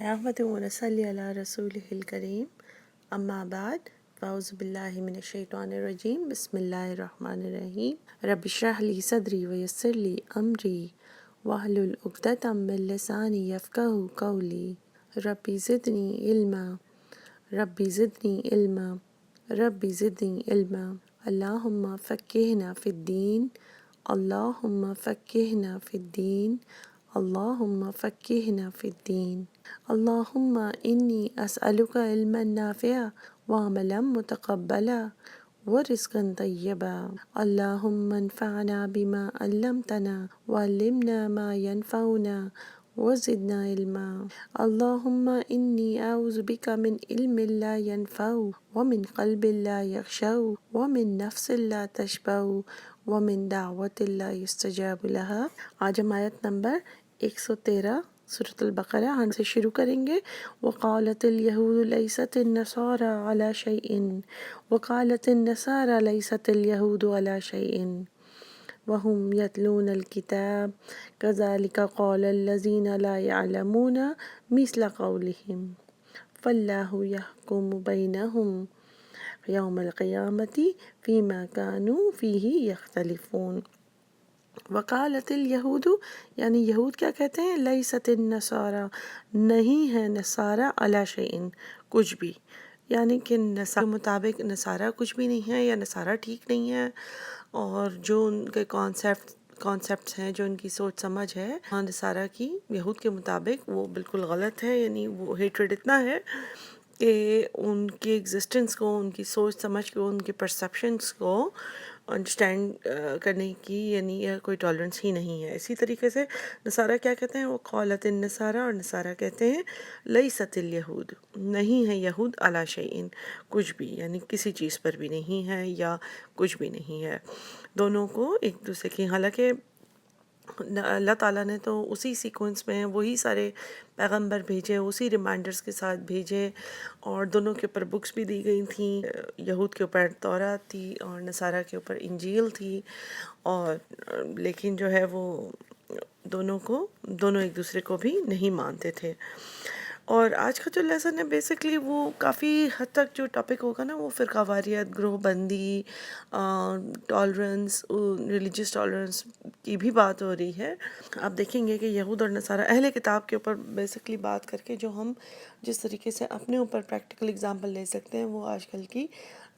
نحمده ونصلي على رسوله الكريم اما بعد فاعوذ بالله من الشیطان الرجیم بسم اللہ الرحمن الرحیم رب اشرح لي صدری ویسر لي امری واحلل عقدۃ من لسانی یفقهوا قولی ربی زدنی علما ربی زدنی علما ربی زدنی علما اللہم فقہنا فی الدین اللہم فقہنا فی الدین اللہم فقہنا فی الدین اللہم انی اسألک علما نافعا وعملا متقبلا ورزقا طیبا اللہم انفعنا بما علمتنا وعلمنا ما ينفعنا وزدنا علما اللہم انی اعوذ بک من علم لا ينفع ومن قلب لا یخشع ومن نفس لا تشبع ومن دعوت لا يستجاب لها۔ آج ہم آیت نمبر 113 سورۃ البقرہ ہم سے شروع کریں گے۔ وقالت اليهود ليست النصارى على شيء وقالت النصارى ليست اليهود على شيء وهم يتلون الكتاب كذلك قال الذين لا يعلمون مثل قولهم فالله يحكم بينهم يوم القيامة فيما كانوا فيه يختلفون۔ وقالت الیہود یعنی یہود کیا کہتے ہیں؟ لیست النصارى نہیں ہے نصارہ علی شیء کچھ بھی، یعنی کہ نصارہ کے مطابق نصارہ کچھ بھی نہیں ہے یا نصارہ ٹھیک نہیں ہے، اور جو ان کے کانسیپٹس ہیں، جو ان کی سوچ سمجھ ہے نصارہ کی یہود کے مطابق، وہ بالکل غلط ہے۔ یعنی وہ ہیٹریڈ اتنا ہے کہ ان کی ایگزسٹنس کو، ان کی سوچ سمجھ کو، ان کی پرسیپشنس کو انڈرسٹینڈ کرنے کی یعنی کوئی ٹالرنس ہی نہیں ہے۔ اسی طریقے سے نصارہ کیا کہتے ہیں؟ وہ قالت النصارى، اور نصارہ کہتے ہیں لیست الیہود نہیں ہے یہود علی شیء کچھ بھی، یعنی کسی چیز پر بھی نہیں ہے یا کچھ بھی نہیں ہے۔ دونوں کو ایک دوسرے کی، حالانکہ اللہ تعالیٰ نے تو اسی سیکوینس میں وہی سارے پیغمبر بھیجے، اسی ریمائنڈرز کے ساتھ بھیجے، اور دونوں کے اوپر بکس بھی دی گئی تھیں۔ یہود کے اوپر تورات تھی اور نصارہ کے اوپر انجیل تھی، اور لیکن جو ہے وہ دونوں ایک دوسرے کو بھی نہیں مانتے تھے۔ اور آج کا جو لیسن ہے بیسکلی وہ کافی حد تک جو ٹاپک ہوگا نا، وہ فرقہ واریت، گروہ بندی، ٹالرنس، ریلیجیس ٹالرنس کی بھی بات ہو رہی ہے۔ آپ دیکھیں گے کہ یہود اور نصارہ اہل کتاب کے اوپر بیسکلی بات کر کے جو ہم جس طریقے سے اپنے اوپر پریکٹیکل اگزامپل لے سکتے ہیں، وہ آج کل کی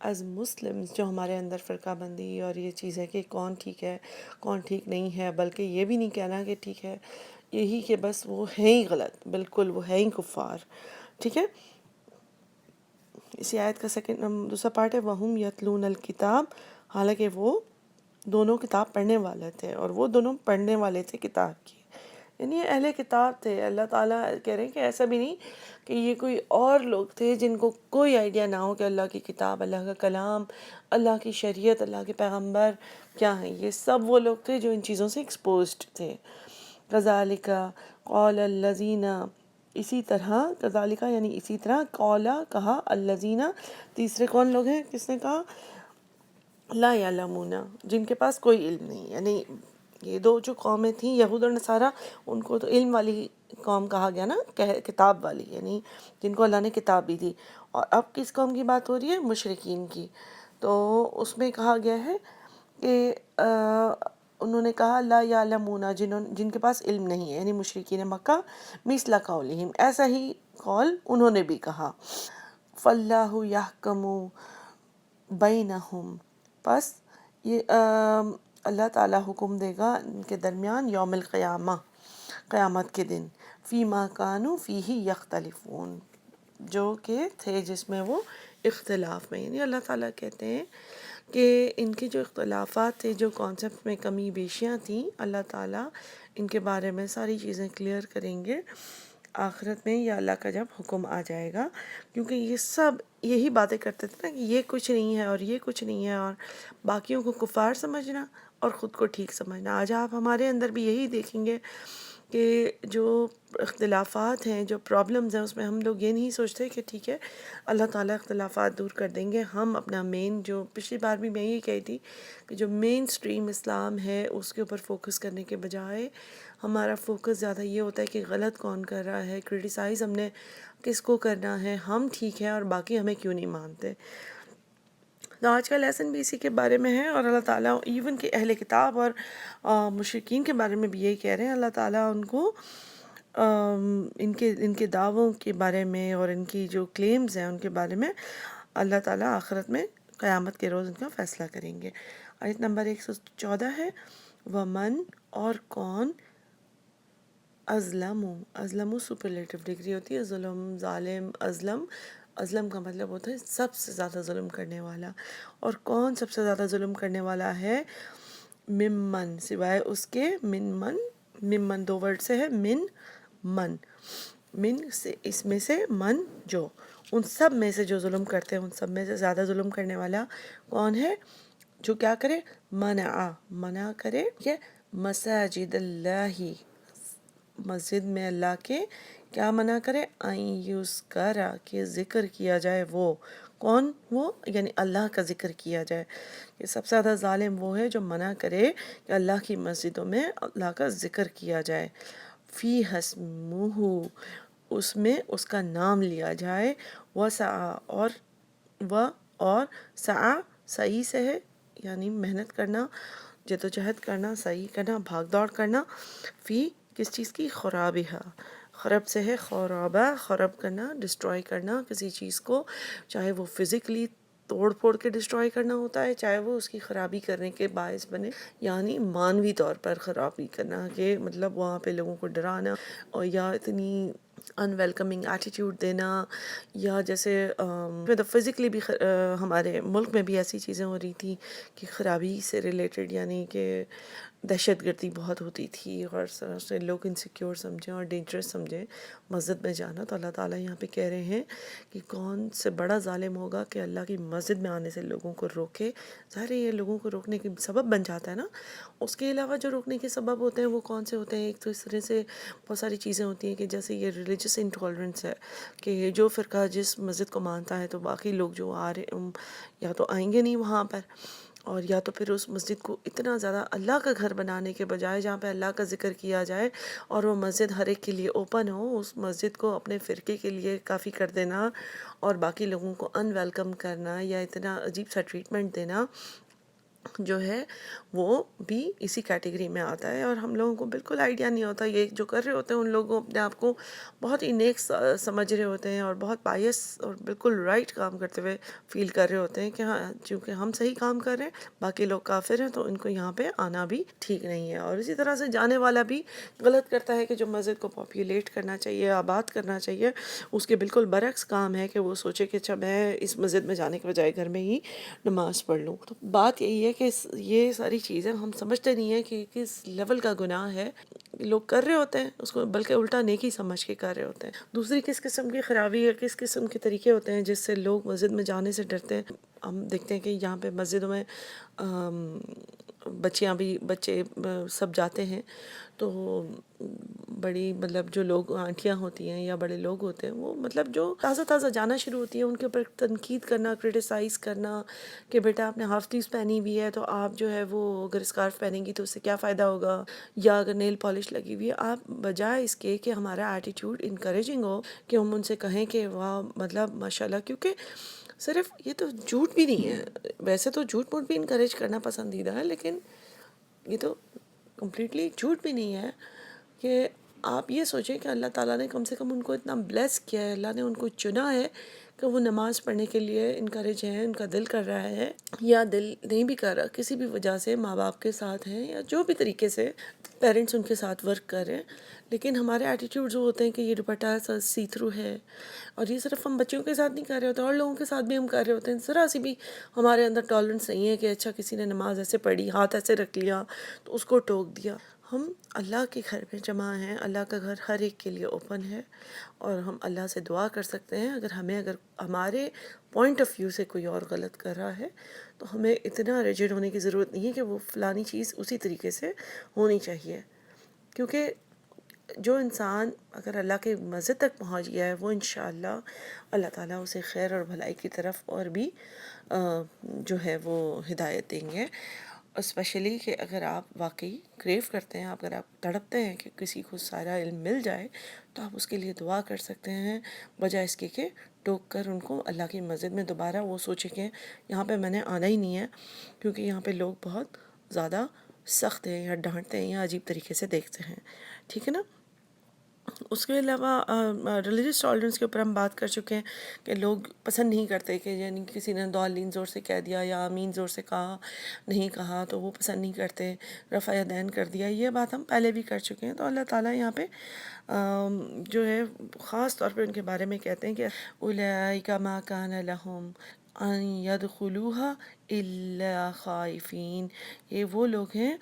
ایز مسلمز جو ہمارے اندر فرقہ بندی اور یہ چیز ہے کہ کون ٹھیک ہے کون ٹھیک نہیں ہے، بلکہ یہ بھی نہیں کہنا کہ ٹھیک ہے، یہی کہ بس وہ ہے ہی غلط، بالکل وہ ہے ہی کفار۔ ٹھیک ہے، اسی آیت کا دوسرا پارٹ ہے وَهُمْ يَتْلُونَ الْكِتَابَ، حالانکہ وہ دونوں کتاب پڑھنے والے تھے، اور وہ دونوں پڑھنے والے تھے کتاب کی، یعنی یہ اہل کتاب تھے۔ اللہ تعالیٰ کہہ رہے ہیں کہ ایسا بھی نہیں کہ یہ کوئی اور لوگ تھے جن کو کوئی آئیڈیا نہ ہو کہ اللہ کی کتاب، اللہ کا کلام، اللہ کی شریعت، اللہ کے پیغمبر کیا ہیں۔ یہ سب وہ لوگ تھے جو ان چیزوں سے ایکسپوزڈ تھے۔ کذالک قال الذین، اسی طرح، کذالک یعنی اسی طرح، قال کہا، الذین تیسرے کون لوگ ہیں؟ کس نے کہا؟ لا یعلمون جن کے پاس کوئی علم نہیں، یعنی یہ دو جو قومیں تھیں یہود اور نصارہ، ان کو تو علم والی قوم کہا گیا نا، کتاب والی، یعنی جن کو اللہ نے کتاب دی تھی۔ اور اب کس قوم کی بات ہو رہی ہے؟ مشرکین کی۔ تو اس میں کہا گیا ہے کہ انہوں نے کہا لا یعلمون جن کے پاس علم نہیں ہے، یعنی مشرکین مکہ، مثل قولہم ایسا ہی قول انہوں نے بھی کہا۔ فاللہ یحکم بینہم، پس یہ اللہ تعالیٰ حکم دے گا ان کے درمیان یوم القیامہ، قیامت کے دن، فیما کانوا فیہ یختلفون جو کہ تھے جس میں وہ اختلاف میں، یعنی اللہ تعالیٰ کہتے ہیں کہ ان کے جو اختلافات تھے، جو کانسیپٹ میں کمی بیشیاں تھیں، اللہ تعالیٰ ان کے بارے میں ساری چیزیں کلیئر کریں گے آخرت میں، یا اللہ کا جب حکم آ جائے گا۔ کیونکہ یہ سب یہی باتیں کرتے تھے نا کہ یہ کچھ نہیں ہے اور یہ کچھ نہیں ہے، اور باقیوں کو کفار سمجھنا اور خود کو ٹھیک سمجھنا۔ آج آپ ہمارے اندر بھی یہی دیکھیں گے کہ جو اختلافات ہیں، جو پرابلمز ہیں، اس میں ہم لوگ یہ نہیں سوچتے کہ ٹھیک ہے اللہ تعالیٰ اختلافات دور کر دیں گے. ہم اپنا مین، جو پچھلی بار بھی میں یہ کہی تھی کہ جو مین سٹریم اسلام ہے اس کے اوپر فوکس کرنے کے بجائے ہمارا فوکس زیادہ یہ ہوتا ہے کہ غلط کون کر رہا ہے، کرٹیسائز ہم نے کس کو کرنا ہے، ہم ٹھیک ہیں اور باقی ہمیں کیوں نہیں مانتے. تو آج کا لیسن بھی اسی کے بارے میں ہے، اور اللہ تعالیٰ ایون کہ اہل کتاب اور مشرکین کے بارے میں بھی یہی کہہ رہے ہیں. اللہ تعالیٰ ان کو ان کے دعووں کے بارے میں اور ان کی جو کلیمز ہیں ان کے بارے میں اللہ تعالیٰ آخرت میں قیامت کے روز ان کا فیصلہ کریں گے. آیت نمبر 114 ہے ومن، اور کون، ازلم سپرلیٹو ڈگری ہوتی ہے، ظلم، ظالم، ازلم کا مطلب ہوتا ہے سب سے زیادہ ظلم کرنے والا. اور کون سب سے زیادہ ظلم کرنے والا ہے؟ ممن، سوائے اس کے، ممن دو ورڈ سے ہے، من سے، اس میں سے، من جو، ان سب میں سے جو ظلم کرتے ہیں، ان سب میں سے زیادہ ظلم کرنے والا کون ہے؟ جو کیا کرے؟ منع کرے کہ مساجد اللہ، مسجد میں اللہ کے کیا منع کرے؟ یذکر، کہ ذکر کیا جائے. وہ کون؟ وہ یعنی اللہ کا ذکر کیا جائے. یہ سب سے زیادہ ظالم وہ ہے جو منع کرے کہ اللہ کی مسجدوں میں اللہ کا ذکر کیا جائے. فی اسمہ، اس میں اس کا نام لیا جائے. وسعی، اور سعی، سعی سے ہے یعنی محنت کرنا، جدوجہد کرنا، سعی کرنا، بھاگ دوڑ کرنا. فی، کس چیز کی؟ خرابہ، خراب سے ہے خرابہ، خراب کرنا، ڈسٹروائے کرنا کسی چیز کو، چاہے وہ فزیکلی توڑ پھوڑ کے ڈسٹروائے کرنا ہوتا ہے، چاہے وہ اس کی خرابی کرنے کے باعث بنے، یعنی مانوی طور پر خرابی کرنا، کہ مطلب وہاں پہ لوگوں کو ڈرانا، اور یا اتنی ان ویلکمنگ ایٹیٹیوڈ دینا، یا جیسے فزیکلی بھی ہمارے ملک میں بھی ایسی چیزیں ہو رہی تھیں کہ خرابی سے ریلیٹڈ، یعنی کہ دہشت گردی بہت ہوتی تھی اور اس طرح سے لوگ انسیکیور سمجھیں اور ڈینجرس سمجھیں مسجد میں جانا. تو اللہ تعالیٰ یہاں پہ کہہ رہے ہیں کہ کون سے بڑا ظالم ہوگا کہ اللہ کی مسجد میں آنے سے لوگوں کو روکے. ظاہر ہے یہ لوگوں کو روکنے کے سبب بن جاتا ہے نا. اس کے علاوہ جو روکنے کے سبب ہوتے ہیں وہ کون سے ہوتے ہیں؟ ایک تو اس طرح سے بہت ساری چیزیں ہوتی ہیں کہ جیسے یہ ریلیجس انٹالرنس ہے، کہ جو فرقہ جس مسجد کو مانتا ہے تو باقی لوگ جو آ رہے یا تو آئیں گے نہیں وہاں پر، اور یا تو پھر اس مسجد کو اتنا زیادہ اللہ کا گھر بنانے کے بجائے جہاں پہ اللہ کا ذکر کیا جائے اور وہ مسجد ہر ایک کے لیے اوپن ہو، اس مسجد کو اپنے فرقے کے لیے کافی کر دینا اور باقی لوگوں کو ان ویلکم کرنا یا اتنا عجیب سا ٹریٹمنٹ دینا جو ہے وہ بھی اسی کیٹیگری میں آتا ہے. اور ہم لوگوں کو بالکل آئیڈیا نہیں ہوتا، یہ جو کر رہے ہوتے ہیں ان لوگوں اپنے آپ کو بہت ہی نیک سمجھ رہے ہوتے ہیں اور بہت بائس اور بالکل رائٹ کام کرتے ہوئے فیل کر رہے ہوتے ہیں کہ ہاں چونکہ ہم صحیح کام کر رہے ہیں باقی لوگ کافر ہیں تو ان کو یہاں پہ آنا بھی ٹھیک نہیں ہے. اور اسی طرح سے جانے والا بھی غلط کرتا ہے کہ جو مسجد کو پاپولیٹ کرنا چاہیے، آباد کرنا چاہیے، اس کے بالکل برعکس کام ہے کہ وہ سوچے کہ اچھا میں اس مسجد میں جانے کے بجائے گھر میں ہی نماز پڑھ لوں. تو بات یہی ہے کہ یہ ساری چیزیں ہم سمجھتے نہیں ہیں کہ کس لیول کا گناہ ہے. لوگ کر رہے ہوتے ہیں اس کو بلکہ الٹا نیکی سمجھ کے کر رہے ہوتے ہیں. دوسری کس قسم کی خرابی ہے، کس قسم کے طریقے ہوتے ہیں جس سے لوگ مسجد میں جانے سے ڈرتے ہیں. ہم دیکھتے ہیں کہ یہاں پہ مسجدوں میں بچے سب جاتے ہیں تو بڑی مطلب جو لوگ آنٹیاں ہوتی ہیں یا بڑے لوگ ہوتے ہیں وہ مطلب جو تازہ جانا شروع ہوتی ہیں ان کے اوپر تنقید کرنا، کرٹیسائز کرنا کہ بیٹا آپ نے ہاف سلیوز پہنی ہوئی ہے تو آپ جو ہے وہ اگر اسکارف پہنیں گی تو اس سے کیا فائدہ ہوگا، یا اگر نیل پالش لگی ہوئی ہے، آپ بجائے اس کے کہ ہمارا ایٹیٹیوڈ انکریجنگ ہو کہ ہم ان سے کہیں کہ واہ مطلب ماشاءاللہ، کیونکہ صرف یہ تو جھوٹ بھی نہیں ہے، ویسے تو جھوٹ موٹ بھی انکریج کرنا پسندیدہ ہے لیکن یہ تو کمپلیٹلی جھوٹ بھی نہیں ہے کہ آپ یہ سوچیں کہ اللہ تعالیٰ نے کم سے کم ان کو اتنا بلیس کیا ہے، اللہ نے ان کو چنا ہے کہ وہ نماز پڑھنے کے لیے انکریج ہیں، ان کا دل کر رہا ہے یا دل نہیں بھی کر رہا، کسی بھی وجہ سے ماں باپ کے ساتھ ہیں یا جو بھی طریقے سے پیرنٹس ان کے ساتھ ورک کر رہے ہیں، لیکن ہمارے ایٹیٹیوڈ جو ہوتے ہیں کہ یہ دوپٹہ سی تھرو ہے، اور یہ صرف ہم بچوں کے ساتھ نہیں کر رہے ہوتے اور لوگوں کے ساتھ بھی ہم کر رہے ہوتے ہیں. ذرا سی بھی ہمارے اندر ٹالرنس نہیں ہے کہ اچھا کسی نے نماز ایسے پڑھی، ہاتھ ایسے رکھ لیا تو اس کو ٹوک دیا. ہم اللہ کے گھر میں جمع ہیں، اللہ کا گھر ہر ایک کے لیے اوپن ہے اور ہم اللہ سے دعا کر سکتے ہیں. اگر ہمارے پوائنٹ آف ویو سے کوئی اور غلط کر رہا ہے تو ہمیں اتنا ریجڈ ہونے کی ضرورت نہیں ہے کہ وہ فلانی چیز اسی طریقے سے ہونی چاہیے، کیونکہ جو انسان اگر اللہ کے مسجد تک پہنچ گیا ہے وہ انشاءاللہ اللہ تعالیٰ اسے خیر اور بھلائی کی طرف اور بھی جو ہے وہ ہدایت دیں گے. اسپیشلی کہ اگر آپ واقعی کریو کرتے ہیں، اگر آپ تڑپتے ہیں کہ کسی کو سارا علم مل جائے، تو آپ اس کے لیے دعا کر سکتے ہیں، بجائے اس کے کہ ٹوک کر ان کو اللہ کی مسجد میں دوبارہ وہ سوچیں کہ یہاں پہ میں نے آنا ہی نہیں ہے، کیونکہ یہاں پہ لوگ بہت زیادہ سخت ہیں یا ڈانٹتے ہیں یا عجیب طریقے سے دیکھتے ہیں. ٹھیک ہے نا. اس کے علاوہ ریلیجس ٹالرنس کے اوپر ہم بات کر چکے ہیں کہ لوگ پسند نہیں کرتے کہ یعنی کسی نے دالین زور سے کہہ دیا یا آمین زور سے کہا نہیں کہا تو وہ پسند نہیں کرتے، رفع یدین کر دیا، یہ بات ہم پہلے بھی کر چکے ہیں. تو اللہ تعالیٰ یہاں پہ جو ہے خاص طور پہ ان کے بارے میں کہتے ہیں کہ اولئک ما کان لہم ان يدخلوها الا خائفین، یہ وہ لوگ ہیں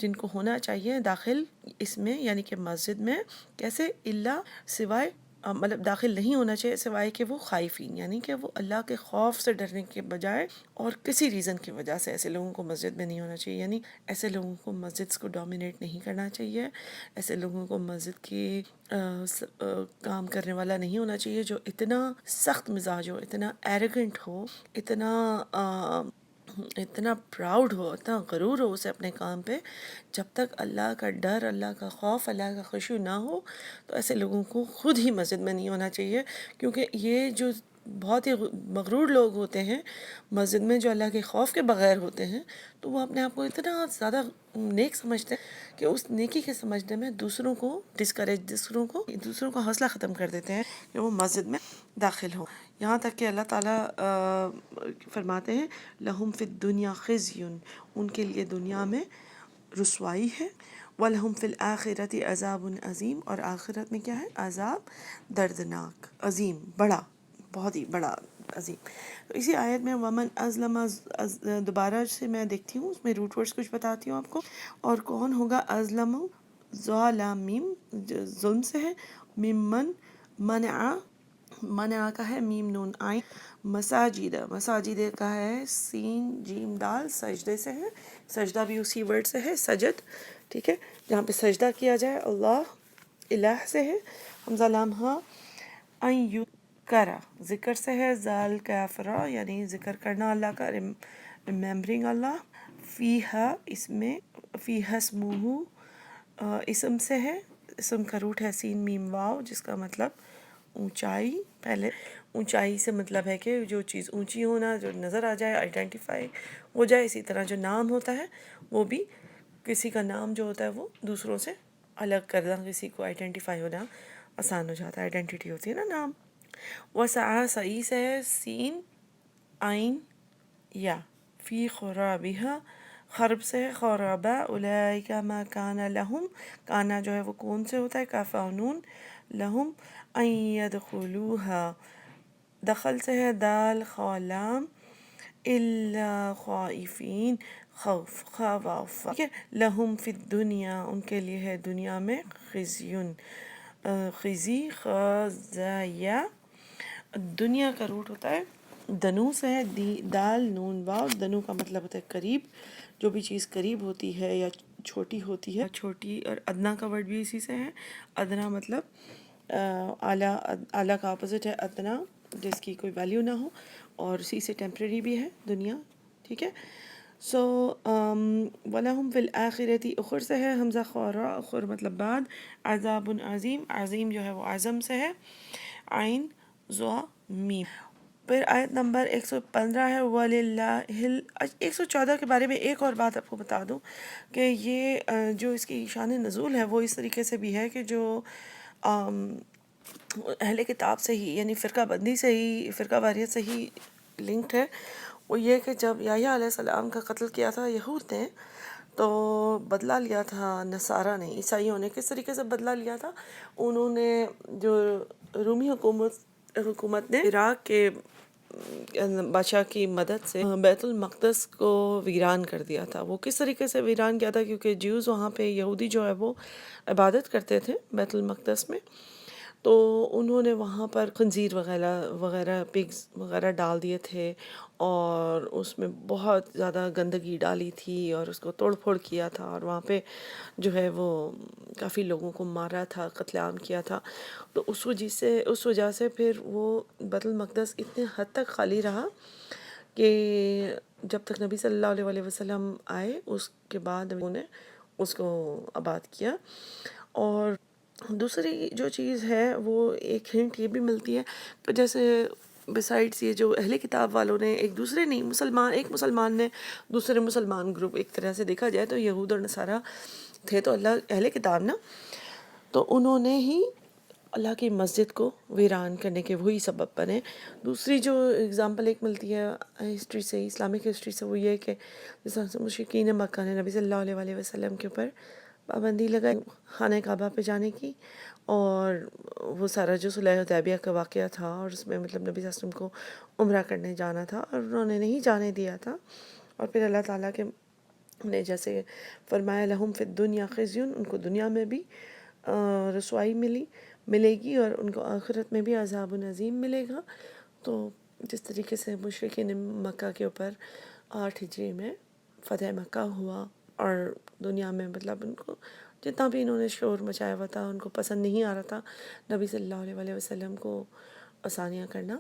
جن کو ہونا چاہیے داخل اس میں یعنی کہ مسجد میں کیسے الا سوائے مطلب داخل نہیں ہونا چاہیے سوائے کہ وہ خائفین، یعنی کہ وہ اللہ کے خوف سے ڈرنے کے بجائے اور کسی ریزن کی وجہ سے ایسے لوگوں کو مسجد میں نہیں ہونا چاہیے. یعنی ایسے لوگوں کو مسجد کو ڈومینیٹ نہیں کرنا چاہیے، ایسے لوگوں کو مسجد کی کام کرنے والا نہیں ہونا چاہیے جو اتنا سخت مزاج ہو، اتنا ایروگنٹ ہو، اتنا پراؤڈ ہو، اتنا غرور ہو اسے اپنے کام پہ. جب تک اللہ کا ڈر، اللہ کا خوف، اللہ کا خشوع نہ ہو تو ایسے لوگوں کو خود ہی مسجد میں نہیں ہونا چاہیے. کیونکہ یہ جو بہت ہی مغرور لوگ ہوتے ہیں مسجد میں، جو اللہ کے خوف کے بغیر ہوتے ہیں، تو وہ اپنے آپ کو اتنا زیادہ نیک سمجھتے ہیں کہ اس نیکی کے سمجھنے میں دوسروں کو دوسروں کا حوصلہ ختم کر دیتے ہیں کہ وہ مسجد میں داخل ہو. یہاں تک کہ اللہ تعالیٰ فرماتے ہیں لہم فی الدنیا خزی، ان کے لیے دنیا میں رسوائی ہے، وَلَهُمْ فِي الْآخِرَةِ عَذَابٌ عظیم، اور آخرت میں کیا ہے؟ عذاب دردناک، عظیم، بڑا، بہت ہی بڑا، عظیم. تو اسی آیت میں وَمَنْ أَظْلَمَ دوبارہ سے میں دیکھتی ہوں، اس میں روٹ ورڈز کچھ بتاتی ہوں آپ کو. اور کون ہوگا اظلم، ظالمیم ظلم سے ہے، ممن منع کا ہے میم نون آئین، مساجد کا ہے سین جیم دال، سجدے سے ہے، سجدہ بھی اسی ورڈ سے ہے سجد. ٹھیک ہے، جہاں پہ سجدہ کیا جائے. اللہ الہ سے ہے، حمزہ لام ہاں. این یو کرا ذکر سے ہے، زال کافرا یعنی ذکر کرنا اللہ کا، ریممبرنگ اللہ. فیہا اس میں، فیہا اسمہ اسم سے ہے، اسم کا روٹ ہے سین میم واو، جس کا مطلب اونچائی. پہلے اونچائی سے مطلب ہے کہ جو چیز اونچی ہونا، جو نظر آ جائے، آئیڈینٹیفائی ہو جائے. اسی طرح جو نام ہوتا ہے وہ بھی، کسی کا نام جو ہوتا ہے وہ دوسروں سے الگ کرنا، کسی کو آئیڈینٹیفائی ہونا آسان ہو جاتا ہے، آئیڈینٹیٹی ہوتی ہے نا نام. وسعی سعی سے ہے سین عین یا. فی خرابہا خرب سے ہے خرابہ. اولئک ما کان لہم، کانا جو ہے وہ کون سے ہوتا ہے؟ کاف و نون. لہم ان یدخلوہا دخل سے ہے دال خالام، الا خائفین خوف خا واو فا. ٹھیک ہے. لہم فی الدنیا ان کے لیے ہے دنیا میں خزیون، خزی خزایا. دنیا کا روٹ ہوتا ہے دنو سے ہے، دال نون واو. دنو کا مطلب ہوتا ہے قریب، جو بھی چیز قریب ہوتی ہے یا چھوٹی ہوتی ہے. چھوٹی، اور ادنا کا ورڈ بھی اسی سے ہے. ادنا مطلب اعلیٰ، اعلیٰ کا اپوزٹ ہے ادنا، جس کی کوئی ویلیو نہ ہو، اور اسی سے ٹیمپریری بھی ہے دنیا. ٹھیک ہے. سو وَلَهُمْ فِي الْآخِرَةِ اخر سے ہے، حمزہ خورا، اخر مطلب بعد. عذاب عظیم، عظیم جو ہے وہ عظم سے ہے، عین زوا میم. پھر آیت نمبر 115 ہے وَلِلَّهِ 114 کے بارے میں ایک اور بات آپ کو بتا دوں کہ یہ جو اس کی شان نزول ہے وہ اس طریقے سے بھی ہے کہ جو اہل کتاب سے ہی یعنی فرقہ بندی سے ہی، فرقہ واریت سے ہی لنکڈ ہے. وہ یہ کہ جب یحییٰ علیہ السلام کا قتل کیا تھا یہود نے، تو بدلہ لیا تھا نصارہ نے، عیسائیوں نے. کس طریقے سے بدلہ لیا تھا؟ انہوں نے جو رومی حکومت نے عراق کے بادشاہ کی مدد سے بیت المقدس کو ویران کر دیا تھا. وہ کس طریقے سے ویران کیا تھا؟ کیونکہ جیوز وہاں پہ، یہودی جو ہے وہ عبادت کرتے تھے بیت المقدس میں. تو انہوں نے وہاں پر خنزیر وغیرہ وغیرہ پگز وغیرہ ڈال دیے تھے، اور اس میں بہت زیادہ گندگی ڈالی تھی اور اس کو توڑ پھوڑ کیا تھا، اور وہاں پہ جو ہے وہ کافی لوگوں کو مارا تھا، قتل عام کیا تھا۔ تو اس وجہ سے پھر وہ بیت المقدس اتنے حد تک خالی رہا کہ جب تک نبی صلی اللہ علیہ وسلم آئے، اس کے بعد انہوں نے اس کو آباد کیا۔ اور دوسری جو چیز ہے وہ ایک ہنٹ یہ بھی ملتی ہے کہ جیسے بسائڈس یہ جو اہل کتاب والوں نے ایک دوسرے نہیں ایک مسلمان نے دوسرے مسلمان گروپ، ایک طرح سے دیکھا جائے تو یہود اور نصارہ تھے تو اللہ اہل کتاب نا، تو انہوں نے ہی اللہ کی مسجد کو ویران کرنے کے وہی سبب بنے۔ دوسری جو اگزامپل ایک ملتی ہے ہسٹری سے، اسلامک ہسٹری سے، وہ یہ کہ جس طرح سے مشرکین مکہ نے نبی صلی اللہ علیہ وسلم کے اوپر پابندی لگائی خانہ کعبہ پہ جانے کی، اور وہ سارا جو صلح حدیبیہ کا واقعہ تھا، اور اس میں مطلب نبی صلی اللہ علیہ وسلم کو عمرہ کرنے جانا تھا اور انہوں نے نہیں جانے دیا تھا، اور پھر اللہ تعالیٰ کے نے جیسے فرمایا لہم فی الدنیا خزی، ان کو دنیا میں بھی رسوائی ملے گی، اور ان کو آخرت میں بھی عذاب عظیم ملے گا۔ تو جس طریقے سے مشرکین مکہ کے اوپر 8 ہجری میں فتح مکہ ہوا، اور دنیا میں مطلب ان کو جتنا بھی انہوں نے شور مچایا ہوا تھا، ان کو پسند نہیں آ رہا تھا نبی صلی اللہ علیہ وسلم کو آسانیاں کرنا،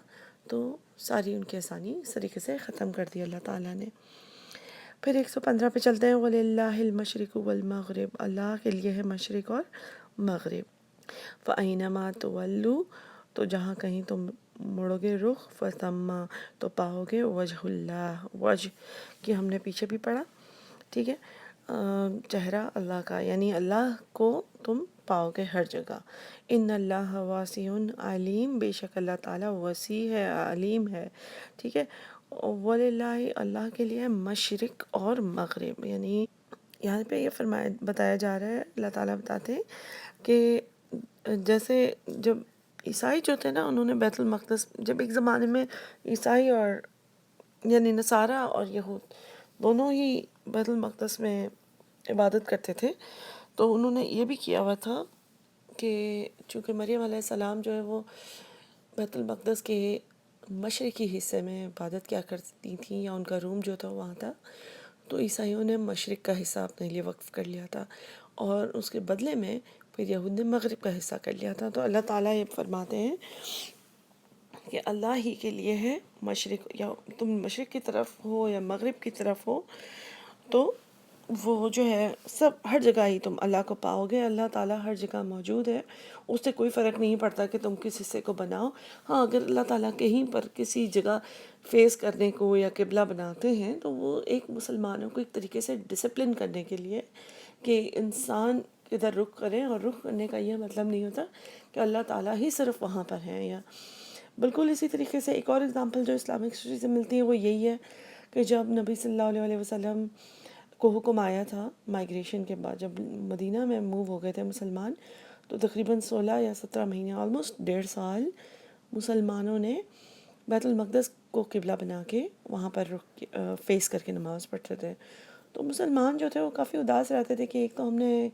تو ساری ان کی آسانی اس طریقے سے ختم کر دی اللہ تعالیٰ نے۔ پھر 115 پہ چلتے ہیں، وَلِلَّهِ الْمَشْرِقُ وَالْمَغْرِبُ، اللہ کے لیے ہے مشرق اور مغرب۔ فَأَيْنَمَا تُوَلُّوا، تو جہاں کہیں تم مڑو گے رخ، فَثَمَّ، تو پاؤ گے وجہ اللہ، وجہ کہ ہم نے پیچھے بھی پڑھا، ٹھیک ہے، چہرہ اللہ کا، یعنی اللہ کو تم پاؤ گے ہر جگہ۔ ان اللہ واسع علیم، بے شک اللہ تعالیٰ وسیع ہے، علیم ہے، ٹھیک ہے۔ وَلِلَّهِ، اللہ کے لیے مشرق اور مغرب، یعنی یہاں پہ یہ بتایا جا رہا ہے، اللہ تعالیٰ بتاتے ہیں کہ جیسے جب عیسائی جو تھے نا، انہوں نے بیت المقدس، جب ایک زمانے میں عیسائی اور یعنی نصارہ اور یہود دونوں ہی بیت المقدس میں عبادت کرتے تھے، تو انہوں نے یہ بھی کیا ہوا تھا کہ چونکہ مریم علیہ السلام جو ہے وہ بیت المقدس کے مشرقی حصے میں عبادت کیا کرتی تھیں، یا ان کا روم جو تھا وہاں تھا، تو عیسائیوں نے مشرق کا حصہ اپنے لیے وقف کر لیا تھا، اور اس کے بدلے میں پھر یہود نے مغرب کا حصہ کر لیا تھا۔ تو اللہ تعالیٰ یہ فرماتے ہیں کہ اللہ ہی کے لیے ہے مشرق، یا تم مشرق کی طرف ہو یا مغرب کی طرف ہو، تو وہ جو ہے سب ہر جگہ ہی تم اللہ کو پاؤ گے۔ اللہ تعالیٰ ہر جگہ موجود ہے، اس سے کوئی فرق نہیں پڑتا کہ تم کس حصے کو بناؤ۔ ہاں، اگر اللہ تعالیٰ کہیں پر کسی جگہ فیس کرنے کو یا قبلہ بناتے ہیں تو وہ ایک مسلمانوں کو ایک طریقے سے ڈسپلن کرنے کے لیے کہ انسان ادھر رخ کریں، اور رخ کرنے کا یہ مطلب نہیں ہوتا کہ اللہ تعالیٰ ہی صرف وہاں پر ہیں۔ یا بالکل اسی طریقے سے ایک اور اگزامپل جو اسلامک ہسٹری سے ملتی ہے وہ یہی ہے کہ جب نبی صلی اللہ علیہ وسلم کو حکم آیا تھا مائیگریشن کے بعد، جب مدینہ میں موو ہو گئے تھے مسلمان، تو تقریباً 16 یا 17 مہینے، آلموسٹ 1.5 سال مسلمانوں نے بیت المقدس کو قبلہ بنا کے وہاں پر فیس کر کے نماز پڑھتے تھے۔ تو مسلمان جو تھے وہ کافی اداس رہتے تھے کہ ایک تو ہم نے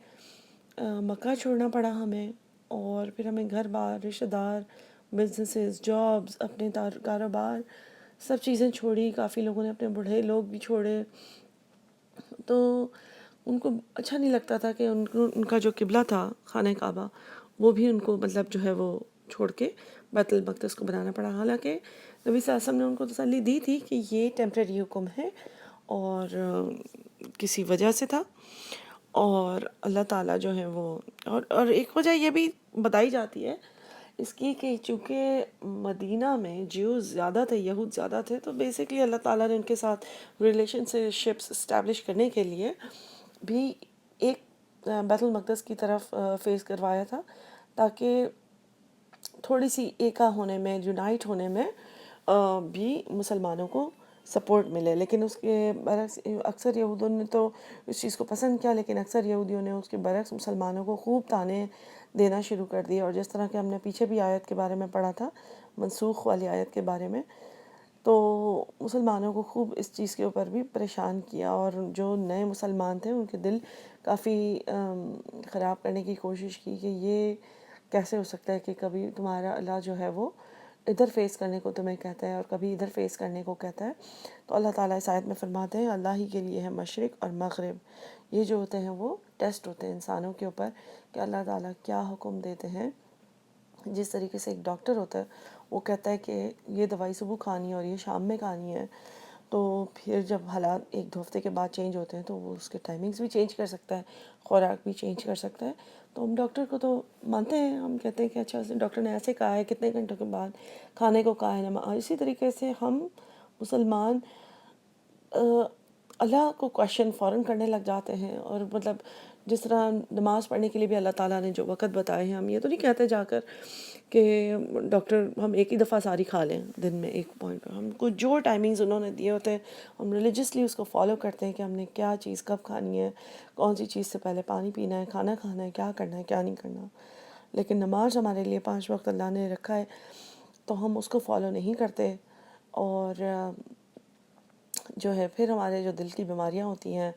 مکہ چھوڑنا پڑا ہمیں، اور پھر ہمیں گھر بار، رشتہ دار، بزنسز، جابز، اپنے کاروبار، سب چیزیں چھوڑی، کافی لوگوں نے اپنے بوڑھے لوگ بھی چھوڑے، تو ان کو اچھا نہیں لگتا تھا کہ ان کا جو قبلہ تھا خانہ کعبہ، وہ بھی ان کو مطلب جو ہے وہ چھوڑ کے بیت المقدس کو بنانا پڑا۔ حالانکہ نبی صلی اللہ علیہ وسلم نے ان کو تسلی دی تھی کہ یہ ٹیمپریری حکم ہے اور کسی وجہ سے تھا، اور اللہ تعالیٰ جو ہے وہ اور ایک وجہ یہ بھی بتائی جاتی ہے اس کی کہ چونکہ مدینہ میں جیوز زیادہ تھے، یہود زیادہ تھے، تو بیسکلی اللہ تعالیٰ نے ان کے ساتھ ریلیشن شپس اسٹیبلش کرنے کے لیے بھی ایک بیت المقدس کی طرف فیس کروایا تھا، تاکہ تھوڑی سی ایکا ہونے میں، یونائٹ ہونے میں بھی مسلمانوں کو سپورٹ ملے۔ لیکن اس کے برعکس اکثر یہودوں نے تو اس چیز کو پسند کیا، لیکن اکثر یہودیوں نے اس کے برعکس مسلمانوں کو خوب تانے دینا شروع کر دیے، اور جس طرح کہ ہم نے پیچھے بھی آیت کے بارے میں پڑھا تھا، منسوخ والی آیت کے بارے میں، تو مسلمانوں کو خوب اس چیز کے اوپر بھی پریشان کیا، اور جو نئے مسلمان تھے ان کے دل کافی خراب کرنے کی کوشش کی کہ یہ کیسے ہو سکتا ہے کہ کبھی تمہارا اللہ جو ہے وہ ادھر فیس کرنے کو تمہیں کہتا ہے اور کبھی ادھر فیس کرنے کو کہتا ہے؟ تو اللہ تعالیٰ اس آیت میں فرماتے ہیں اللہ ہی کے لیے ہے مشرق اور مغرب۔ یہ جو ہوتے ہیں وہ ٹیسٹ ہوتے ہیں انسانوں کے اوپر کہ اللہ تعالیٰ کیا حکم دیتے ہیں۔ جس طریقے سے ایک ڈاکٹر ہوتا ہے وہ کہتا ہے کہ یہ دوائی صبح کھانی ہے اور یہ شام میں کھانی ہے، تو پھر جب حالات ایک دو ہفتے کے بعد چینج ہوتے ہیں تو وہ اس کے ٹائمنگز بھی چینج کر سکتا ہے، خوراک بھی چینج کر سکتا ہے۔ تو ہم ڈاکٹر کو تو مانتے ہیں، ہم کہتے ہیں کہ اچھا ڈاکٹر نے ایسے کہا ہے، کتنے گھنٹوں کے بعد کھانے کو کہا ہے۔ اسی طریقے سے ہم مسلمان اللہ کو کویشچن فوراً کرنے لگ جاتے ہیں، اور مطلب جس طرح نماز پڑھنے کے لیے بھی اللہ تعالیٰ نے جو وقت بتائے ہیں، ہم یہ تو نہیں کہتے جا کر کہ ڈاکٹر ہم ایک ہی دفعہ ساری کھا لیں دن میں ایک پوائنٹ پر۔ ہم کو جو ٹائمنگز انہوں نے دیے ہوتے ہیں ہم ریلیجسلی اس کو فالو کرتے ہیں کہ ہم نے کیا چیز کب کھانی ہے، کون سی چیز سے پہلے پانی پینا ہے، کھانا کھانا ہے، کیا کرنا ہے کیا نہیں کرنا۔ لیکن نماز ہمارے لیے 5 وقت اللہ نے رکھا ہے تو ہم اس کو فالو نہیں کرتے، اور جو ہے پھر ہمارے جو دل کی بیماریاں ہوتی ہیں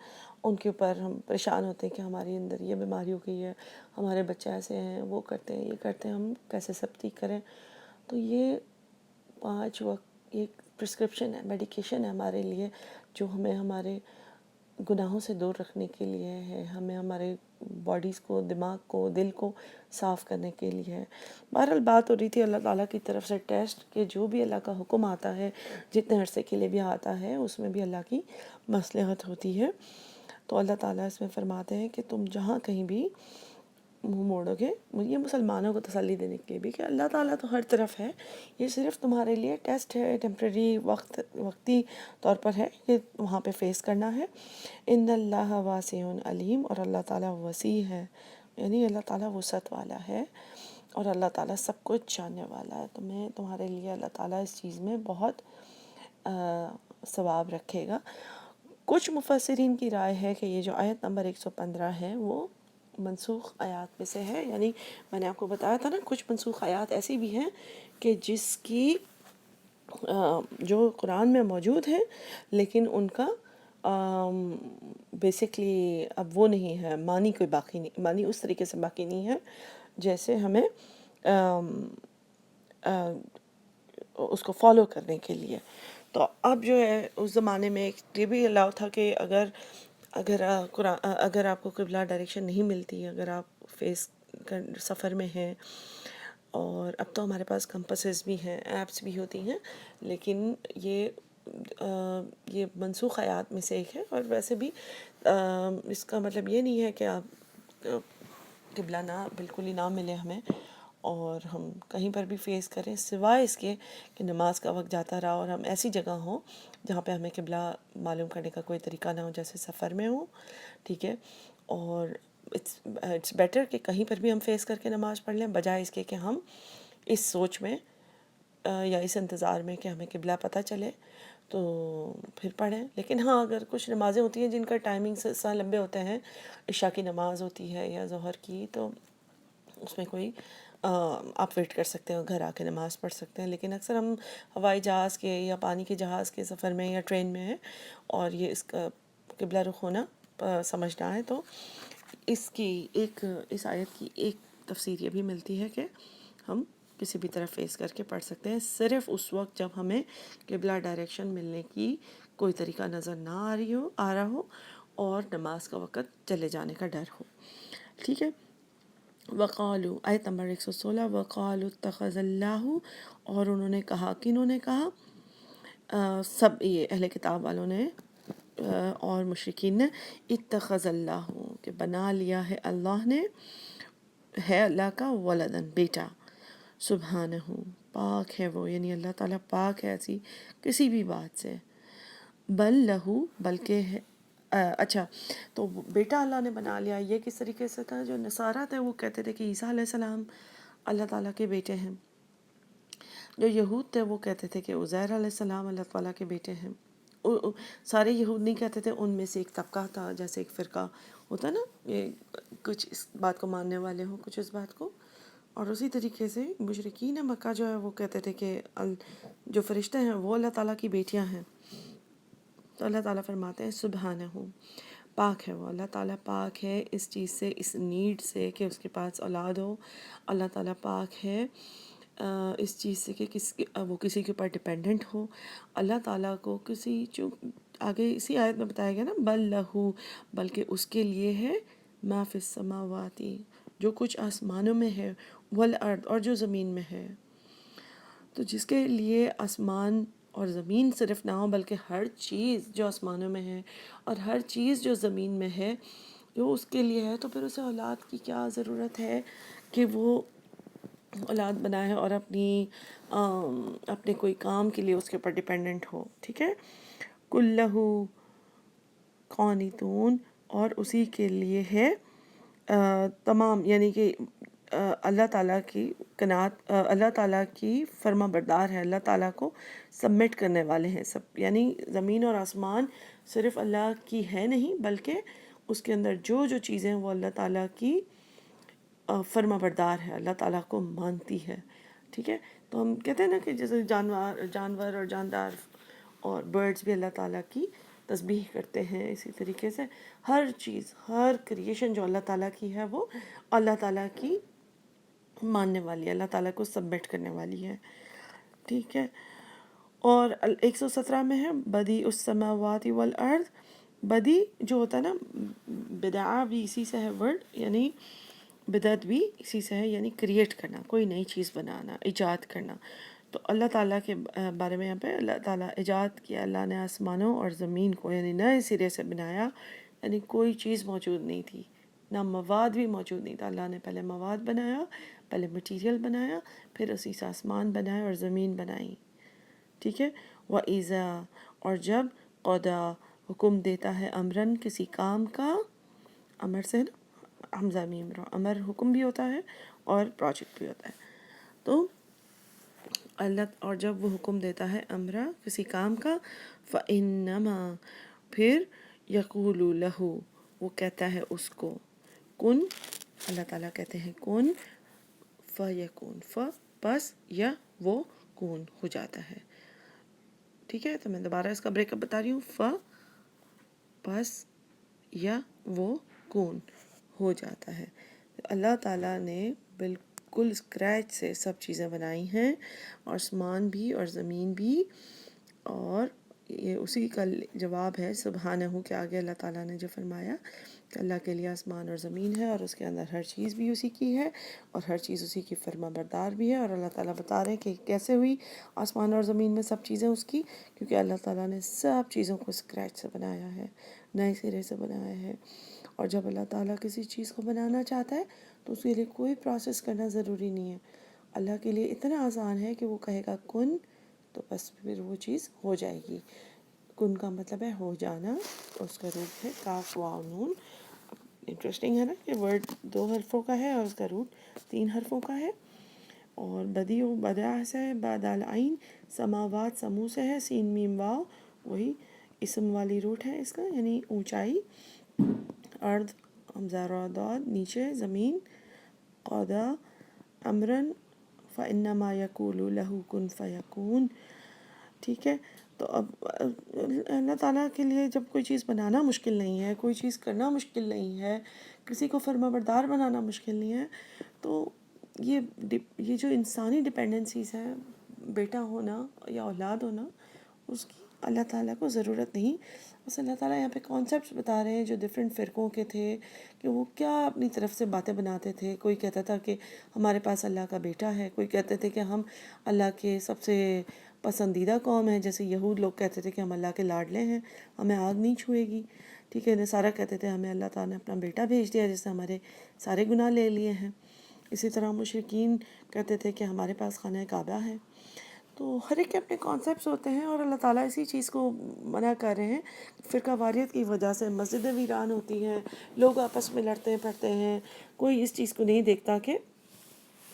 ان کے اوپر ہم پریشان ہوتے ہیں کہ ہمارے اندر یہ بیماری ہو گئی ہے، ہمارے بچے ایسے ہیں، وہ کرتے ہیں، یہ کرتے ہیں، ہم کیسے سب ٹھیک کریں۔ تو یہ 5 وقت ایک پرسکرپشن ہے، میڈیکیشن ہے ہمارے لیے، جو ہمیں ہمارے گناہوں سے دور رکھنے کے لیے ہے، ہمیں ہمارے باڈیز کو، دماغ کو، دل کو صاف کرنے کے لیے ہے۔ بہرحال بات ہو رہی تھی اللہ تعالیٰ کی طرف سے ٹیسٹ، کہ جو بھی اللہ کا حکم آتا ہے جتنے عرصے کے لیے بھی آتا ہے اس میں بھی اللہ کی مصلحت ہوتی ہے۔ تو اللہ تعالیٰ اس میں فرماتے ہیں کہ تم جہاں کہیں بھی منہ موڑو گے، یہ مسلمانوں کو تسلی دینے کے لیے بھی کہ اللہ تعالیٰ تو ہر طرف ہے، یہ صرف تمہارے لیے ٹیسٹ ہے، ٹیمپریری وقتی طور پر ہے، یہ وہاں پہ فیس کرنا ہے۔ ان اللہ واسع علیم، اور اللہ تعالیٰ وسیع ہے، یعنی اللہ تعالیٰ وسعت والا ہے، اور اللہ تعالیٰ سب کچھ جاننے والا ہے۔ تمہارے لیے اللہ تعالیٰ اس چیز میں بہت ثواب رکھے گا۔ کچھ مفسرین کی رائے ہے کہ یہ جو آیت نمبر 115 ہے وہ منسوخ آیات میں سے ہے، یعنی میں نے آپ کو بتایا تھا نا کچھ منسوخ آیات ایسی بھی ہیں کہ جس کی جو قرآن میں موجود ہیں لیکن ان کا بیسکلی اب وہ نہیں ہے، معنی کوئی باقی نہیں، معنی اس طریقے سے باقی نہیں ہے جیسے ہمیں اس کو فالو کرنے کے لیے۔ تو اب جو ہے اس زمانے میں ایک یہ بھی الاؤ تھا کہ اگر آپ کو قبلہ ڈائریکشن نہیں ملتی، اگر آپ سفر میں ہیں، اور اب تو ہمارے پاس کمپسز بھی ہیں، ایپس بھی ہوتی ہیں، لیکن یہ منسوخ آیات میں سے ایک ہے۔ اور ویسے بھی اس کا مطلب یہ نہیں ہے کہ آپ قبلہ بالکل ہی نہ ملے ہمیں اور ہم کہیں پر بھی فیس کریں، سوائے اس کے کہ نماز کا وقت جاتا رہا اور ہم ایسی جگہ ہوں جہاں پہ ہمیں قبلہ معلوم کرنے کا کوئی طریقہ نہ ہو، جیسے سفر میں ہوں، ٹھیک ہے۔ اور اٹس بیٹر کہ کہیں پر بھی ہم فیس کر کے نماز پڑھ لیں، بجائے اس کے کہ ہم اس سوچ میں یا اس انتظار میں کہ ہمیں قبلہ پتہ چلے تو پھر پڑھیں۔ لیکن ہاں اگر کچھ نمازیں ہوتی ہیں جن کا ٹائمنگ لمبے ہوتے ہیں، عشاء کی نماز ہوتی ہے یا ظہر کی، تو اس میں کوئی آپ ویٹ کر سکتے ہیں، گھر آ کے نماز پڑھ سکتے ہیں۔ لیکن اکثر ہم ہوائی جہاز کے یا پانی کے جہاز کے سفر میں یا ٹرین میں ہیں اور یہ اس کا قبلہ رخ ہونا سمجھنا ہے، تو اس آیت کی ایک تفسیر یہ بھی ملتی ہے کہ ہم کسی بھی طرح فیس کر کے پڑھ سکتے ہیں، صرف اس وقت جب ہمیں قبلہ ڈائریکشن ملنے کی کوئی طریقہ نظر نہ آ رہا ہو اور نماز کا وقت چلے جانے کا ڈر ہو، ٹھیک ہے۔ وقالو، آیت نمبر 116، وقالو اتخذ اللہ، اور انہوں نے کہا، کنہوں نے کہا؟ سب یہ اہل کتاب والوں نے اور مشرکین نے، اتخذ اللہ، کہ بنا لیا ہے اللہ نے، ہے اللہ کا ولدن، بیٹا، سبحانہ، پاک ہے وہ، یعنی اللہ تعالیٰ پاک ہے ایسی کسی بھی بات سے، بل لہو، بلکہ ہے اچھا تو بیٹا اللہ نے بنا لیا، یہ کس طریقے سے تھا؟ جو نصارہ تھے وہ کہتے تھے کہ عیسیٰ علیہ السلام اللہ تعالیٰ کے بیٹے ہیں، جو یہود تھے وہ کہتے تھے کہ عزیر علیہ السلام اللہ تعالیٰ کے بیٹے ہیں۔ سارے یہود نہیں کہتے تھے، ان میں سے ایک طبقہ تھا، جیسے ایک فرقہ ہوتا ہے نا، یہ کچھ اس بات کو ماننے والے ہوں، کچھ اس بات کو، اور اسی طریقے سے مشرکین مکہ جو ہے وہ کہتے تھے کہ جو فرشتے ہیں وہ اللہ تعالیٰ کی بیٹیاں ہیں۔ تو اللہ تعالیٰ فرماتے ہیں سبحانہ، پاک ہے وہ، اللہ تعالیٰ پاک ہے اس چیز سے، اس نیڈ سے کہ اس کے پاس اولاد ہو. اللہ تعالیٰ پاک ہے اس چیز سے کہ وہ کسی کے اوپر ڈپینڈنٹ ہو. اللہ تعالیٰ کو جو آگے اسی آیت میں بتایا گیا نا، بل لہو، بلکہ اس کے لیے ہے ما فی السماواتی، جو کچھ آسمانوں میں ہے، والارض، اور جو زمین میں ہے. تو جس کے لیے آسمان اور زمین صرف نہ ہو بلکہ ہر چیز جو آسمانوں میں ہے اور ہر چیز جو زمین میں ہے جو اس کے لیے ہے، تو پھر اسے اولاد کی کیا ضرورت ہے کہ وہ اولاد بنائے اور اپنے کوئی کام کے لیے اس کے اوپر ڈیپینڈنٹ ہو. ٹھیک ہے. کلہو قانتون، اور اسی کے لیے ہے تمام، یعنی کہ اللہ تعالیٰ کی قناعت، اللہ تعالیٰ کی فرما بردار ہے، اللہ تعالیٰ کو سبمٹ کرنے والے ہیں سب. یعنی زمین اور آسمان صرف اللہ کی ہے نہیں، بلکہ اس کے اندر جو جو چیزیں وہ اللہ تعالیٰ کی فرما بردار ہے، اللہ تعالیٰ کو مانتی ہے. ٹھیک ہے. تو ہم کہتے ہیں نا کہ جیسے جانور اور جاندار اور برڈز بھی اللہ تعالیٰ کی تسبیح کرتے ہیں، اسی طریقے سے ہر چیز، ہر کریشن جو اللہ تعالیٰ کی ہے وہ اللہ تعالیٰ کی ماننے والی ہے، اللہ تعالیٰ کو سبمٹ کرنے والی ہے. ٹھیک ہے. اور 117 میں ہے بدی السماوات والارض. بدی جو ہوتا ہے نا، بدعہ بھی اسی سے ہے ورڈ، یعنی بدعت بھی اسی سے ہے، یعنی کریٹ کرنا، کوئی نئی چیز بنانا، ایجاد کرنا. تو اللہ تعالیٰ کے بارے میں یہاں پہ اللہ تعالیٰ ایجاد کیا، اللہ نے آسمانوں اور زمین کو یعنی نئے سرے سے بنایا. یعنی کوئی چیز موجود نہیں تھی، نہ مواد بھی موجود نہیں تھا. اللہ نے پہلے مواد بنایا، پہلے مٹیریل بنایا، پھر اسی سے آسمان بنائے اور زمین بنائی. ٹھیک ہے. وَإِذَا، اور جب قضا حکم دیتا ہے، امرن کسی کام کا، امر سے نا حمزہ میم را، امر حکم بھی ہوتا ہے اور پروجیکٹ بھی ہوتا ہے. تو اللہ، اور جب وہ حکم دیتا ہے امرا کسی کام کا، فَإِنَّمَا، پھر یقول لہو، وہ کہتا ہے اس کو، کن، اللہ تعالیٰ کہتے ہیں کن فیکون، پس یا وہ کون ہو جاتا ہے. ٹھیک ہے. تو میں دوبارہ اس کا بریک اپ بتا رہی ہوں. پس یا وہ کون ہو جاتا ہے. اللہ تعالیٰ نے بالکل اسکریچ سے سب چیزیں بنائی ہیں، اور آسمان بھی اور زمین بھی. اور یہ اسی کا جواب ہے سبحانہ، کہ آگے اللہ تعالیٰ نے جو فرمایا کہ اللہ کے لیے آسمان اور زمین ہے، اور اس کے اندر ہر چیز بھی اسی کی ہے، اور ہر چیز اسی کی فرما بردار بھی ہے. اور اللہ تعالیٰ بتا رہے ہیں کہ کیسے ہوئی آسمان اور زمین میں سب چیزیں اس کی، کیونکہ اللہ تعالیٰ نے سب چیزوں کو اسکریچ سے بنایا ہے، نئے سرے سے بنایا ہے. اور جب اللہ تعالیٰ کسی چیز کو بنانا چاہتا ہے تو اس کے لیے کوئی پروسیس کرنا ضروری نہیں ہے. اللہ کے لیے اتنا آسان ہے کہ وہ کہے گا کن، تو بس پھر وہ چیز ہو جائے گی. کن کا مطلب ہے ہو جانا، اس کا روٹ ہے کاف واو نون. انٹرسٹنگ ہے نا کہ ورڈ 2 حرفوں کا ہے اور اس کا روٹ 3 حرفوں کا ہے. اور بدی و بدع سے ہے، بعد العین. سماوات سمو سے ہے، سین میم واو، وہی اسم والی روٹ ہے اس کا، یعنی اونچائی. ارض حمزہ را ضاد نیچے، زمین. قضا امرن فإنما یقول له کن فیکون. ٹھیک ہے. تو اب اللہ تعالیٰ کے لیے جب کوئی چیز بنانا مشکل نہیں ہے، کوئی چیز کرنا مشکل نہیں ہے، کسی کو فرما بردار بنانا مشکل نہیں ہے، تو یہ جو انسانی ڈپینڈنسیز ہیں، بیٹا ہونا یا اولاد ہونا، اس کی اللہ تعالیٰ کو ضرورت نہیں. بس اللہ تعالیٰ یہاں پہ کانسیپٹس بتا رہے ہیں جو ڈفرینٹ فرقوں کے تھے، کہ وہ کیا اپنی طرف سے باتیں بناتے تھے. کوئی کہتا تھا کہ ہمارے پاس اللہ کا بیٹا ہے، کوئی کہتے تھے کہ ہم اللہ کے سب سے پسندیدہ قوم ہے، جیسے یہود لوگ کہتے تھے کہ ہم اللہ کے لاڈلے ہیں، ہمیں آگ نہیں چھوئے گی. ٹھیک ہے. نصارہ کہتے تھے ہمیں اللہ تعالیٰ نے اپنا بیٹا بھیج دیا جس نے ہمارے سارے گناہ لے لیے ہیں. اسی طرح مشرکین کہتے تھے کہ ہمارے پاس خانہ کعبہ ہے. تو ہر ایک کے اپنے کانسیپٹس ہوتے ہیں، اور اللہ تعالیٰ اسی چیز کو منع کر رہے ہیں. فرقہ واریت کی وجہ سے مسجدیں ویران ہوتی ہیں، لوگ آپس میں لڑتے پڑتے ہیں. کوئی اس چیز کو نہیں دیکھتا کہ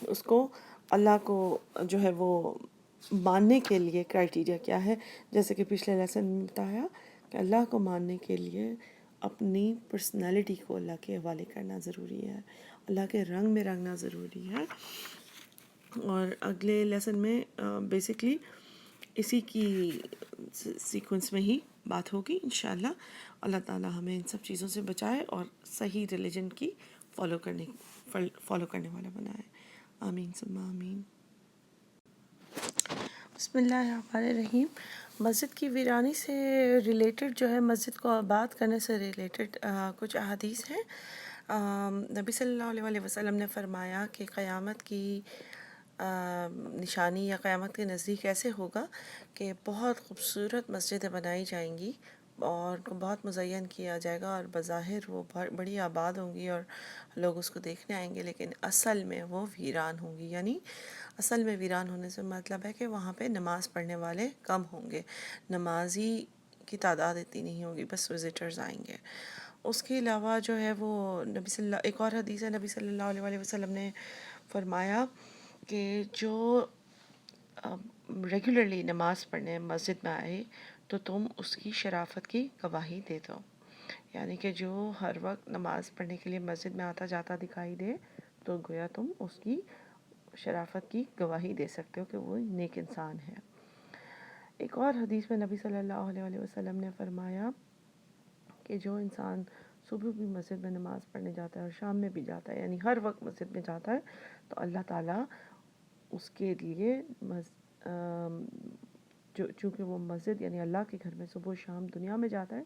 اس کو اللہ کو جو ہے وہ ماننے کے لیے کرائٹیریا کیا ہے. جیسے کہ پچھلے لیسن میں بتایا کہ اللہ کو ماننے کے لیے اپنی پرسنالٹی کو اللہ کے حوالے کرنا ضروری ہے، اللہ کے رنگ میں رنگنا ضروری ہے. اور اگلے لیسن میں بیسکلی اسی کی سیکوینس میں ہی بات ہوگی انشاءاللہ. اللہ تعالیٰ ہمیں ان سب چیزوں سے بچائے اور صحیح ریلیجن کی فالو کرنے والا بنائے. آمین ثم آمین. بسم اللہ الرحمن الرحیم. مسجد کی ویرانی سے ریلیٹڈ جو ہے، مسجد کو آباد کرنے سے ریلیٹڈ کچھ احادیث ہیں. نبی صلی اللہ علیہ وسلم نے فرمایا کہ قیامت کی نشانی یا قیامت کے نزدیک ایسے ہوگا کہ بہت خوبصورت مسجدیں بنائی جائیں گی اور ان کو بہت مزین کیا جائے گا، اور بظاہر وہ بڑی آباد ہوں گی اور لوگ اس کو دیکھنے آئیں گے، لیکن اصل میں وہ ویران ہوں گی. یعنی اصل میں ویران ہونے سے مطلب ہے کہ وہاں پہ نماز پڑھنے والے کم ہوں گے، نمازی کی تعداد اتنی نہیں ہوگی، بس وزٹرز آئیں گے. اس کے علاوہ جو ہے وہ ایک اور حدیث ہے، نبی صلی اللہ علیہ وسلم نے فرمایا کہ جو ریگولرلی نماز پڑھنے مسجد میں آئے تو تم اس کی شرافت کی گواہی دے دو. یعنی کہ جو ہر وقت نماز پڑھنے کے لیے مسجد میں آتا جاتا دکھائی دے تو گویا تم اس کی شرافت کی گواہی دے سکتے ہو کہ وہ نیک انسان ہے. ایک اور حدیث میں نبی صلی اللہ علیہ وسلم نے فرمایا کہ جو انسان صبح بھی مسجد میں نماز پڑھنے جاتا ہے اور شام میں بھی جاتا ہے، یعنی ہر وقت مسجد میں جاتا ہے، تو اللہ تعالیٰ اس کے لیے چونکہ وہ مسجد یعنی اللہ کے گھر میں صبح و شام دنیا میں جاتا ہے،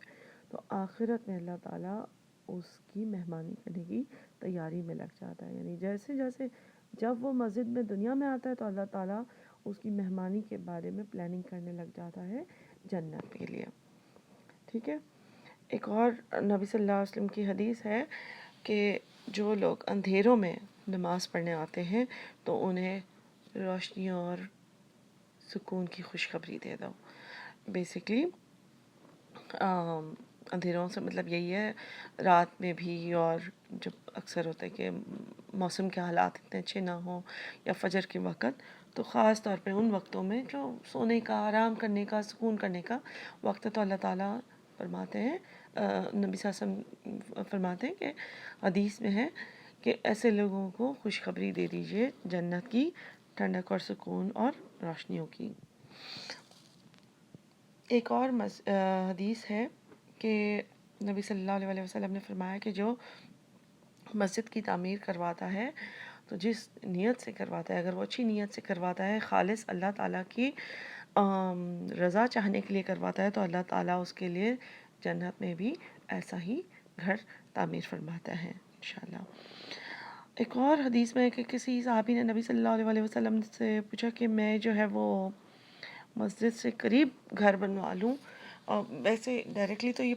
تو آخرت میں اللہ تعالیٰ اس کی مہمانی کرنے کی تیاری میں لگ جاتا ہے. یعنی جیسے جیسے جب وہ مسجد میں دنیا میں آتا ہے تو اللہ تعالیٰ اس کی مہمانی کے بارے میں پلاننگ کرنے لگ جاتا ہے جنت کے لیے. ٹھیک ہے. ایک اور نبی صلی اللہ علیہ وسلم کی حدیث ہے کہ جو لوگ اندھیروں میں نماز پڑھنے آتے ہیں تو انہیں روشنی اور سکون کی خوشخبری دے دو. بیسیکلی اندھیروں سے مطلب یہی ہے رات میں بھی، اور جب اکثر ہوتا ہے کہ موسم کے حالات اتنے اچھے نہ ہوں یا فجر کے وقت، تو خاص طور پہ ان وقتوں میں جو سونے کا، آرام کرنے کا، سکون کرنے کا وقت ہے، تو اللہ تعالیٰ فرماتے ہیں، نبی صلی اللہ علیہ وسلم فرماتے ہیں کہ حدیث میں ہے کہ ایسے لوگوں کو خوشخبری دے دیجئے جنت کی، ٹھنڈک اور سکون اور روشنیوں کی. ایک اور حدیث ہے کہ نبی صلی اللہ علیہ وسلم نے فرمایا کہ جو مسجد کی تعمیر کرواتا ہے تو جس نیت سے کرواتا ہے، اگر وہ اچھی نیت سے کرواتا ہے، خالص اللہ تعالیٰ کی رضا چاہنے کے لیے کرواتا ہے، تو اللہ تعالیٰ اس کے لیے جنت میں بھی ایسا ہی گھر تعمیر فرماتا ہے انشاءاللہ. ایک اور حدیث میں کہ کسی صحابی نے نبی صلی اللہ علیہ وسلم سے پوچھا کہ میں جو ہے وہ مسجد سے قریب گھر بنوا لوں. اور ویسے ڈائریکٹلی تو یہ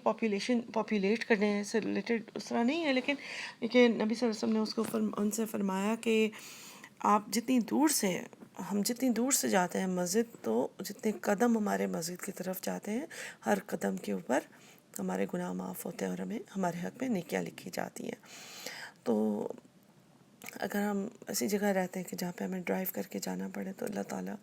پاپولیٹ کرنے سے ریلیٹڈ اس طرح نہیں ہے، لیکن نبی صلی اللہ علیہ وسلم نے اس کو ان سے فرمایا کہ آپ جتنی دور سے جاتے ہیں مسجد، تو جتنے قدم ہمارے مسجد کی طرف جاتے ہیں، ہر قدم کے اوپر ہمارے گناہ معاف ہوتے ہیں اور ہمارے حق میں نیکیاں لکھی جاتی ہیں. تو اگر ہم ایسی جگہ رہتے ہیں کہ جہاں پہ ہمیں ڈرائیو کر کے جانا پڑے، تو اللہ تعالیٰ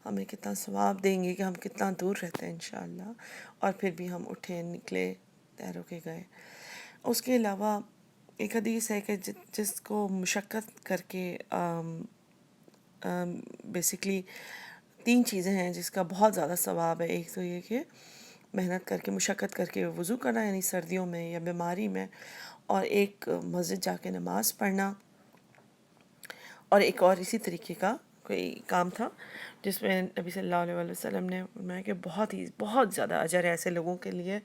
ہمیں کتنا ثواب دیں گے کہ ہم کتنا دور رہتے ہیں انشاءاللہ، اور پھر بھی ہم اٹھے، نکلے، تیر کے گئے. اس کے علاوہ ایک حدیث ہے کہ جس کو مشقت کر کے بیسیکلی 3 چیزیں ہیں جس کا بہت زیادہ ثواب ہے. ایک تو یہ کہ محنت کر کے، مشقت کر کے وضو کرنا، یعنی سردیوں میں یا بیماری میں، اور ایک مسجد جا کے نماز پڑھنا، اور ایک اور اسی طریقے کا کوئی کام تھا جس میں نبی صلی اللہ علیہ وسلم نے فرمایا کہ بہت زیادہ اجر ہے ایسے لوگوں کے لیے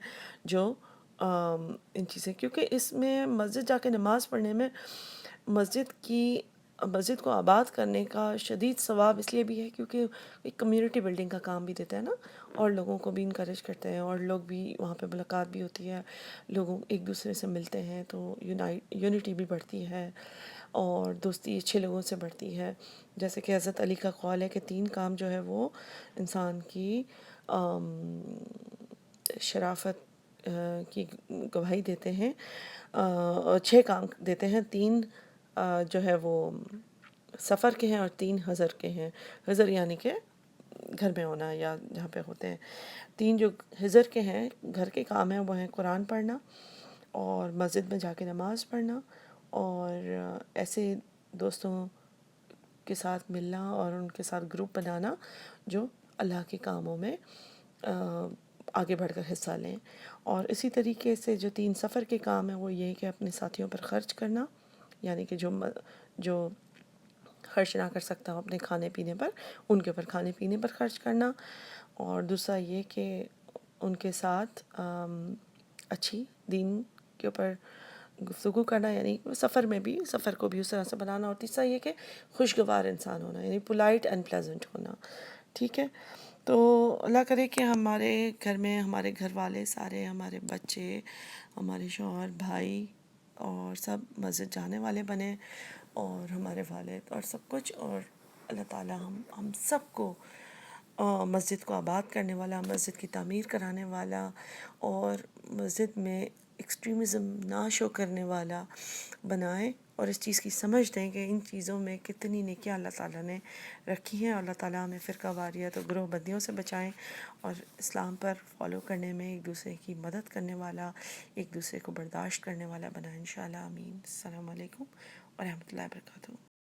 جو ان چیزیں، کیونکہ اس میں مسجد جا کے نماز پڑھنے میں مسجد کو آباد کرنے کا شدید ثواب اس لیے بھی ہے کیونکہ ایک کمیونٹی بلڈنگ کا کام بھی دیتا ہے نا، اور لوگوں کو بھی انکریج کرتے ہیں، اور لوگ بھی وہاں پہ ملاقات بھی ہوتی ہے، لوگوں ایک دوسرے سے ملتے ہیں تو یونٹی بھی بڑھتی ہے اور دوستی اچھے لوگوں سے بڑھتی ہے. جیسے کہ حضرت علی کا قول ہے کہ 3 کام جو ہے وہ انسان کی شرافت کی گواہی دیتے ہیں، 6 کام دیتے ہیں. 3 جو ہے وہ سفر کے ہیں اور 3 حضر کے ہیں. حضر یعنی کہ گھر میں ہونا یا جہاں پہ ہوتے ہیں. 3 جو حضر کے ہیں، گھر کے کام ہیں، وہ ہیں قرآن پڑھنا اور مسجد میں جا کے نماز پڑھنا اور ایسے دوستوں کے ساتھ ملنا اور ان کے ساتھ گروپ بنانا جو اللہ کے کاموں میں آگے بڑھ کر حصہ لیں. اور اسی طریقے سے جو 3 سفر کے کام ہیں وہ یہ کہ اپنے ساتھیوں پر خرچ کرنا، یعنی کہ جو خرچ نہ کر سکتا ہو اپنے کھانے پینے پر، ان کے اوپر کھانے پینے پر خرچ کرنا. اور دوسرا یہ کہ ان کے ساتھ اچھی دین کے اوپر گفتگو کرنا، یعنی سفر میں بھی سفر کو بھی اس طرح سے بنانا. اور تیسرا یہ کہ خوشگوار انسان ہونا، یعنی پولائٹ اینڈ پلیزنٹ ہونا. ٹھیک ہے، تو اللہ کرے کہ ہمارے گھر میں ہمارے گھر والے سارے، ہمارے بچے، ہمارے شوہر، بھائی اور سب مسجد جانے والے بنیں، اور ہمارے والد اور سب کچھ. اور اللہ تعالیٰ ہم سب کو مسجد کو آباد کرنے والا، مسجد کی تعمیر کرانے والا، اور مسجد میں ایکسٹریمزم نہ شو کرنے والا بنائے، اور اس چیز کی سمجھ دیں کہ ان چیزوں میں کتنی نیکیاں اللہ تعالیٰ نے رکھی ہیں. اور اللہ تعالیٰ ہمیں فرقہ واریت اور گروہ بندیوں سے بچائیں، اور اسلام پر فالو کرنے میں ایک دوسرے کی مدد کرنے والا، ایک دوسرے کو برداشت کرنے والا بنائیں انشاءاللہ. آمین. السلام علیکم ورحمۃ اللہ وبرکاتہ.